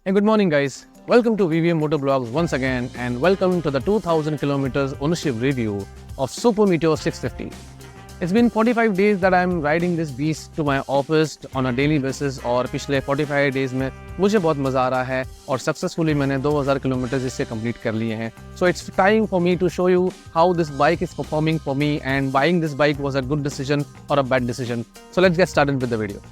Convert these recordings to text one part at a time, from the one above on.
Hey, good morning, guys. Welcome to VVM Motor Blogs once again, and welcome to the 2000 kilometers ownership review of Super Meteor 650. It's been 45 days that I'm riding this beast to my office on a daily basis, और पिछले 45 days में मुझे बहुत मज़ा आ रहा है और successfully मैंने 2000 किलोमीटर इससे कंप्लीट कर लिए हैं. So it's time for me to show you how this bike is performing for me, and buying this bike was a good decision or a bad decision. So let's get started with the video.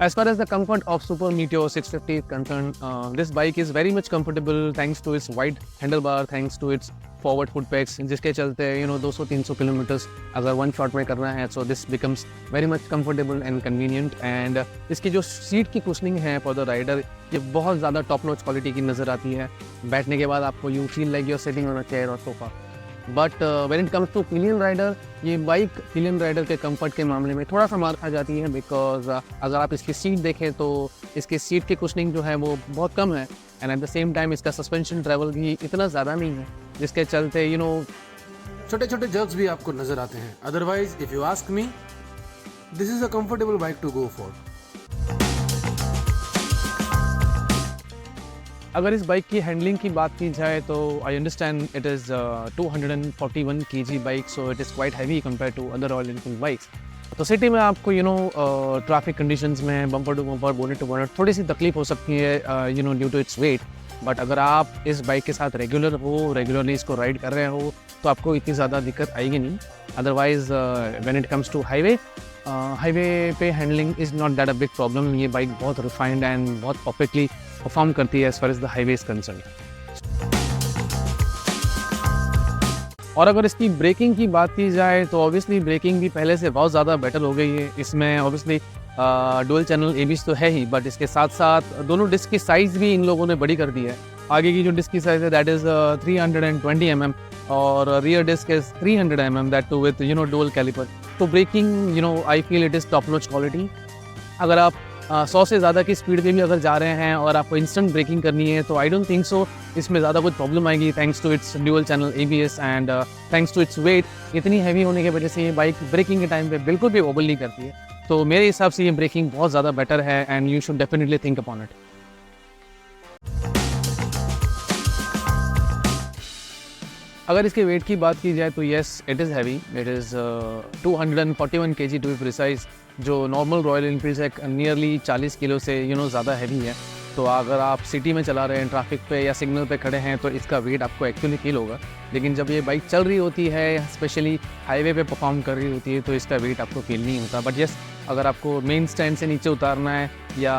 As far as the comfort of Super Meteor 650 is concerned, this bike is very much comfortable thanks to its wide handlebar, thanks to its forward foot pegs, जिसके चलते 200-300 kilometres अगर one shot में करना है, so this becomes very much comfortable and convenient. And इसकी जो seat की cushioning है for the rider, ये बहुत ज़्यादा टॉप नॉच क्वालिटी की नज़र आती है. बैठने के बाद आपको you feel like you're sitting on a chair or sofa. But when it comes to pillion rider, ये बाइक पिलियन राइडर के कंफर्ट के मामले में थोड़ा सा मार खा जाती है, बिकॉज अगर आप इसकी सीट देखें तो इसकी सीट की कुशनिंग जो है वो बहुत कम है, and at the same time इसका सस्पेंशन ट्रैवल भी इतना ज़्यादा नहीं है, जिसके चलते छोटे छोटे जर्क्स भी आपको नज़र आते हैं. Otherwise if you ask me, this is a comfortable bike to go for. अगर इस बाइक की हैंडलिंग की बात की जाए तो I understand it is 241 kg bike, so it is quite heavy compare to other Royal Enfield bikes. तो city में आपको ट्रैफिक कंडीशंस में bumper to bumper, bonnet to bonnet थोड़ी सी तकलीफ हो सकती है due to its weight. But अगर आप इस बाइक के साथ रेगुलरली इसको राइड कर रहे हो तो आपको इतनी ज़्यादा दिक्कत आएगी नहीं. Otherwise when it comes to highway पे handling is not that a big problem. ये बाइक बहुत रिफाइंड एंड बहुत परफेक्टली परफॉर्म करती है as far as the highway is concern. और अगर इसकी ब्रेकिंग की बात की जाए तो ऑब्वियसली ब्रेकिंग भी पहले से बहुत ज़्यादा बेटर हो गई है. इसमें ऑब्वियसली डुअल चैनल एबीएस तो है ही, बट इसके साथ साथ दोनों डिस्क की साइज़ भी इन लोगों ने बड़ी कर दी है. आगे की जो डिस्क की साइज़ है दैट इज़ 320 mm और rear disc is 300 mm, that too with dual calliper. तो braking I feel it is top notch quality. अगर आप 100 से ज़्यादा की स्पीड पे भी अगर जा रहे हैं और आपको इंस्टेंट ब्रेकिंग करनी है तो आई डोंट थिंक सो इसमें ज़्यादा कुछ प्रॉब्लम आएगी, thanks to its dual channel ABS and thanks to its weight. इतनी हैवी होने की वजह से ये बाइक ब्रेकिंग के टाइम पे बिल्कुल भी वोबल नहीं करती है. तो मेरे हिसाब से ये ब्रेकिंग बहुत ज़्यादा बेटर है and you should definitely think upon it. अगर इसके वेट की बात की जाए तो yes it is heavy. It is 241 kg to be precise, जो नॉर्मल रॉयल एनफील्ड से नियरली 40 किलो से ज़्यादा हैवी है. तो अगर आप सिटी में चला रहे हैं, ट्रैफिक पे या सिग्नल पे खड़े हैं तो इसका वेट आपको एक्चुअली फील होगा. लेकिन जब ये बाइक चल रही होती है, स्पेशली हाईवे पे परफॉर्म कर रही होती है, तो इसका वेट आपको फील नहीं होता. बट यस, अगर आपको मेन स्टैंड से नीचे उतारना है या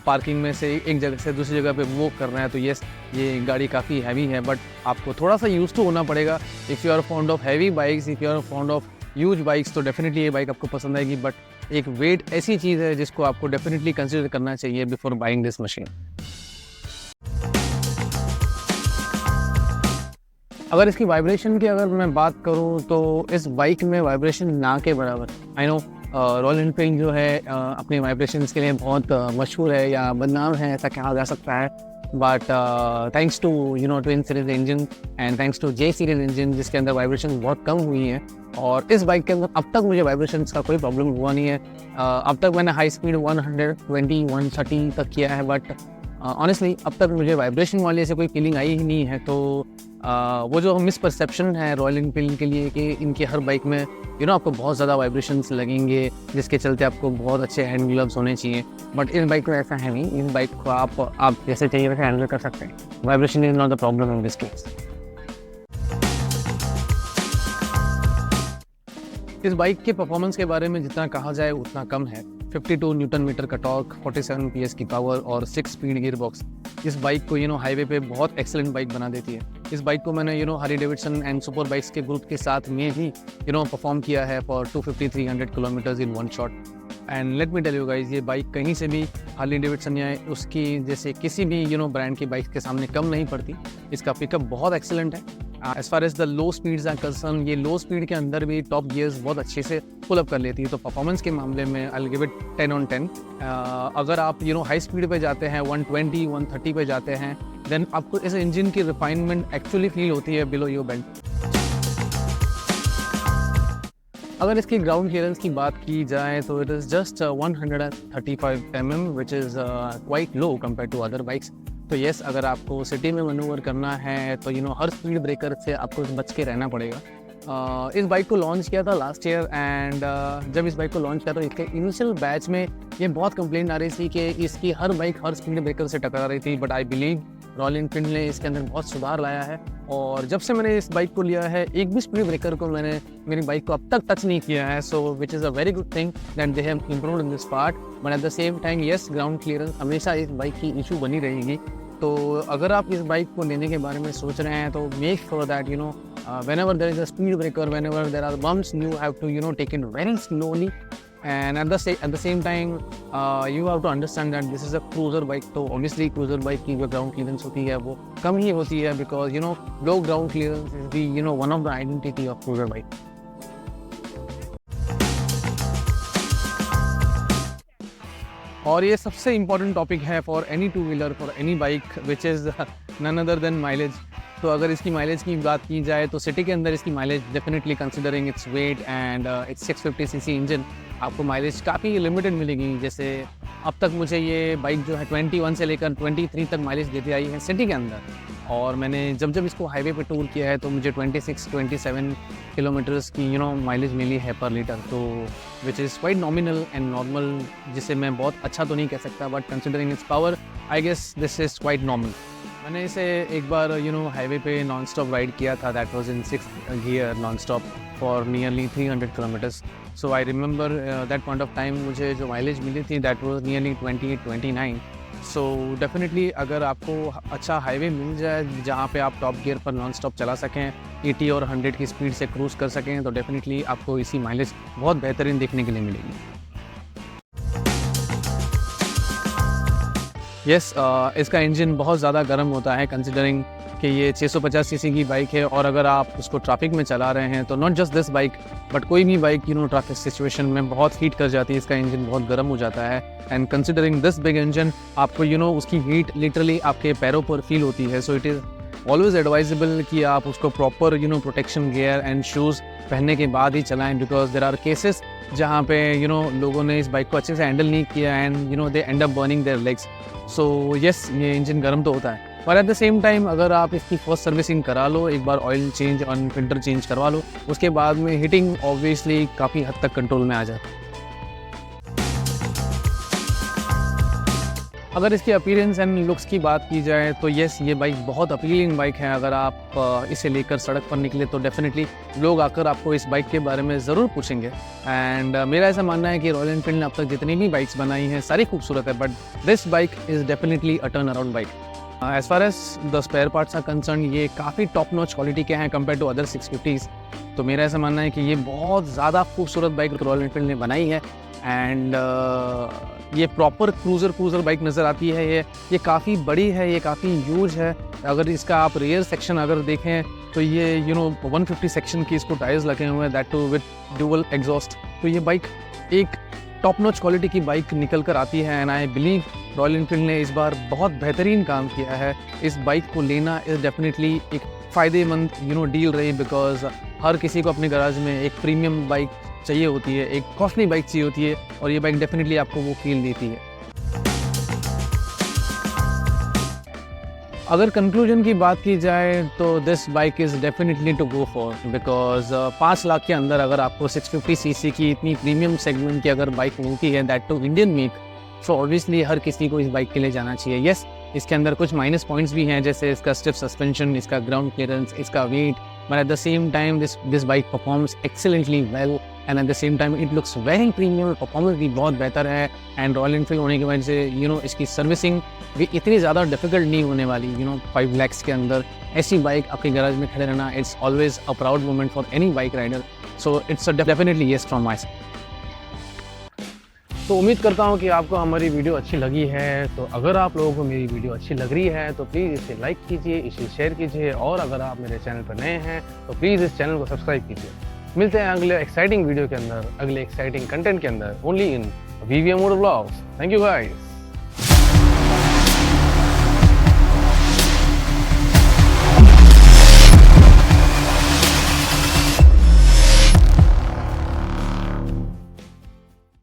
पार्किंग में से एक जगह से दूसरी जगह पे वॉक करना है तो यस, ये गाड़ी काफ़ी हैवी है. बट आपको थोड़ा सा यूज टू होना पड़ेगा. If you are fond of heavy bikes, if you are fond of huge bikes, तो डेफिनेटली ये बाइक आपको पसंद आएगी. बट एक वेट ऐसी चीज़ है जिसको आपको डेफिनेटली कंसिडर करना चाहिए बिफोर बाइंग दिस मशीन. अगर इसकी वाइब्रेशन की अगर मैं बात करूं तो इस बाइक में वाइब्रेशन ना के बराबर. आई नो रॉयल एनफील्ड जो है अपने वाइब्रेशन के लिए बहुत मशहूर है या बदनाम है, ऐसा कहा जा सकता है. But thanks to twin series engine and thanks to J series engine, जिसके अंदर वाइब्रेशन बहुत कम हुई हैं. और इस बाइक के अंदर अब तक मुझे वाइब्रेशन का कोई प्रॉब्लम हुआ नहीं है. अब तक मैंने हाई स्पीड 120-130 तक किया है, बट ऑनेस्टली अब तक मुझे वाइब्रेशन वाली ऐसे कोई फीलिंग आई ही नहीं है. तो वो जो मिसपरसेप्शन है रॉयल एनफील्ड के लिए कि इनके हर बाइक में आपको बहुत ज़्यादा वाइब्रेशंस लगेंगे, जिसके चलते आपको बहुत अच्छे हैंड ग्लव्स होने चाहिए. बट इस बाइक में ऐसा है नहीं. इस बाइक को आप जैसे चाहिए वैसे हैंडल कर सकते हैं. Vibration is not the problem in this case. इस बाइक के परफॉर्मेंस के बारे में जितना कहा जाए उतना कम है. 52 न्यूटन मीटर का टॉर्क, 47 PS की पावर और 6 स्पीड गियर बॉक्स इस बाइक को हाईवे पे बहुत एक्सेलेंट बाइक बना देती है. इस बाइक को मैंने Harley Davidson and super bikes के ग्रुप के साथ में ही परफॉर्म किया है for 250-300 kilometres in one shot. And let me tell you guys, ये बाइक कहीं से भी हार्ली डेविडसन या उसकी जैसे किसी भी ब्रांड की बाइक के सामने कम नहीं पड़ती. इसका पिकअप बहुत एक्सेलेंट है. As far as the low speeds are concerned, ये लो स्पीड के अंदर भी टॉप गियर्स बहुत अच्छे से पुल अप कर लेती है. तो परफॉर्मेंस के मामले में I will give it 10 on 10. अगर आप हाई स्पीड पे जाते हैं, 120-130 पे जाते हैं, देन आपको इस इंजन की रिफाइनमेंट एक्चुअली फील होती है बिलो योर बेल्ट. अगर इसकी ग्राउंड क्लियरेंस की बात की जाए तो it is just 135 mm which is quite low compare to other bikes. तो येस, अगर आपको सिटी में मनूवर करना है तो हर स्पीड ब्रेकर से आपको बच के रहना पड़ेगा। इस बाइक को लॉन्च किया था लास्ट ईयर एंड जब इस बाइक को लॉन्च किया तो इसके इनिशियल बैच में ये बहुत कंप्लेंट आ रही थी कि इसकी हर बाइक हर स्पीड ब्रेकर से टकरा रही थी, but I believe Royal Enfield ने इसके अंदर बहुत सुधार लाया है और जब से मैंने इस बाइक को लिया है एक भी स्पीड ब्रेकर को मैंने मेरी बाइक को अब तक टच नहीं किया है। So which is a very good thing that they have improved in this part, but at the same time yes, ground clearance हमेशा इस बाइक की इशू बनी रहेगी। तो अगर आप इस बाइक को लेने के बारे में सोच रहे हैं तो make sure that whenever there is a speed breaker, whenever there are bumps, you have to take it very slowly, and at the same time you have to understand that this is a cruiser bike। तो obviously cruiser bike की जो ground clearance होती है वो कम ही होती है because low ground clearance is the one of the identity of cruiser bike। और ये सबसे इम्पॉर्टेंट टॉपिक है for any two wheeler, for any bike, which is none other than mileage. तो अगर इसकी माइलेज की बात की जाए तो सिटी के अंदर इसकी mileage definitely considering its weight and it's 650 CC engine, आपको माइलेज काफ़ी लिमिटेड मिलेगी। जैसे अब तक मुझे ये बाइक जो है 21 से लेकर 23 तक माइलेज देती आई है सिटी के अंदर, और मैंने जब इसको हाईवे पे टूर किया है तो मुझे 26-27 किलोमीटर्स की माइलेज मिली है पर लीटर, तो which is quite nominal and normal, जिसे मैं बहुत अच्छा तो नहीं कह सकता, but considering its power I guess this is quite normal. मैंने इसे एक बार हाईवे पे नॉन स्टॉप राइड किया था, that was in 6th gear non stop for nearly 300 kilometres. So I remember that point of time मुझे जो mileage मिली थी that was nearly 28-29। So definitely अगर आपको अच्छा हाईवे मिल जाए जहाँ पे आप टॉप गियर पर नॉन स्टॉप चला सकें, 80 और 100 की स्पीड से क्रूज़ कर सकें, तो डेफिनेटली आपको इसी माइलेज बहुत बेहतरीन देखने के लिए मिलेगी। यस, इसका इंजन बहुत ज़्यादा गर्म होता है कंसिडरिंग कि ये 650 सीसी की बाइक है, और अगर आप उसको ट्रैफिक में चला रहे हैं तो not just this bike but कोई भी बाइक ट्रैफिक सिचुएशन में बहुत हीट कर जाती है, इसका इंजन बहुत गर्म हो जाता है। And considering this big engine आपको उसकी हीट लिटरली आपके पैरों पर फील होती है। सो इट इज़ ऑलवेज एडवाइजेबल कि आप उसको proper protection gear and shoes पहनने के बाद ही चलाएं, बिकॉज देर आर केसेस जहाँ पे लोगों ने इस बाइक को अच्छे से हैंडल नहीं किया and they and up burning there legs. So yes, ये इंजन गर्म तो होता है, पर एट द सेम टाइम अगर आप इसकी फर्स्ट सर्विसिंग करा लो, एक बार ऑयल चेंज और फिल्टर चेंज करवा लो, उसके बाद में हीटिंग ऑब्वियसली काफ़ी हद तक कंट्रोल में आ जाए। अगर इसकी अपीयरेंस एंड लुक्स की बात की जाए तो येस, ये बाइक बहुत अपीलिंग बाइक है। अगर आप इसे लेकर सड़क पर निकले तो डेफिनेटली लोग आकर आपको इस बाइक के बारे में ज़रूर पूछेंगे। एंड मेरा ऐसा मानना है कि रॉयल एनफील्ड ने अब तक जितनी भी बाइक्स बनाई हैं सारी खूबसूरत है, but this bike is definitely a turn around bike. As far as the spare parts are concerned, ये काफ़ी टॉप नॉच क्वालिटी के हैं कंपेयर टू अदर 650s। तो मेरा ऐसा मानना है कि ये बहुत ज़्यादा खूबसूरत बाइक रॉयल एनफील्ड ने बनाई है। एंड ये प्रॉपर क्रूज़र बाइक नज़र आती है। ये काफ़ी बड़ी है, ये काफ़ी ह्यूज है। अगर इसका आप रियर सेक्शन अगर देखें तो ये 150 सेक्शन की इसको टायर्स लगे हुए हैं, that too with dual exhaust. तो ये बाइक एक टॉप नॉच क्वालिटी की बाइक निकल कर आती है, and I believe Royal Enfield ने इस बार बहुत बेहतरीन काम किया है। इस बाइक को लेना इज़ डेफिनेटली एक फ़ायदेमंद डील रही, बिकॉज हर किसी को अपने गराज में एक प्रीमियम बाइक चाहिए होती है, एक कॉस्टली बाइक चाहिए होती है, और ये बाइक डेफिनेटली आपको वो फील देती है। अगर कंक्लूजन की बात की जाए तो this bike is definitely to go for, because 5 lakh के अंदर अगर आपको 650 सीसी की इतनी प्रीमियम सेगमेंट की अगर बाइक मिलती है, that too Indian make, so obviously हर किसी को इस बाइक के लिए जाना चाहिए। येस, इसके अंदर कुछ माइनस पॉइंट्स भी हैं, जैसे इसका स्टिफ सस्पेंशन, इसका ग्राउंड क्लियरेंस, इसका weight, but at the same time this bike performs excellently well, and at the same time it looks very premium. Performance भी बहुत बेहतर है, एंड रॉयल एनफील्ड होने की वजह से इसकी सर्विसिंग भी इतनी ज़्यादा डिफिकल्ट नहीं होने वाली। 5 lakhs के अंदर ऐसी बाइक आपके गैराज में खड़े रहना, it's always a proud moment for any bike rider. So it's definitely yes from my side. तो उम्मीद करता हूँ कि आपको हमारी वीडियो अच्छी लगी है। तो अगर आप लोगों को मेरी वीडियो अच्छी लग रही है तो प्लीज़ इसे लाइक कीजिए, इसे शेयर कीजिए, और अगर आप मेरे चैनल पर नए हैं तो प्लीज़ इस चैनल को सब्सक्राइब कीजिए। मिलते हैं अगले एक्साइटिंग वीडियो के अंदर, अगले एक्साइटिंग कंटेंट के अंदर, only in VVM Motor Vlogs। Thank you guys.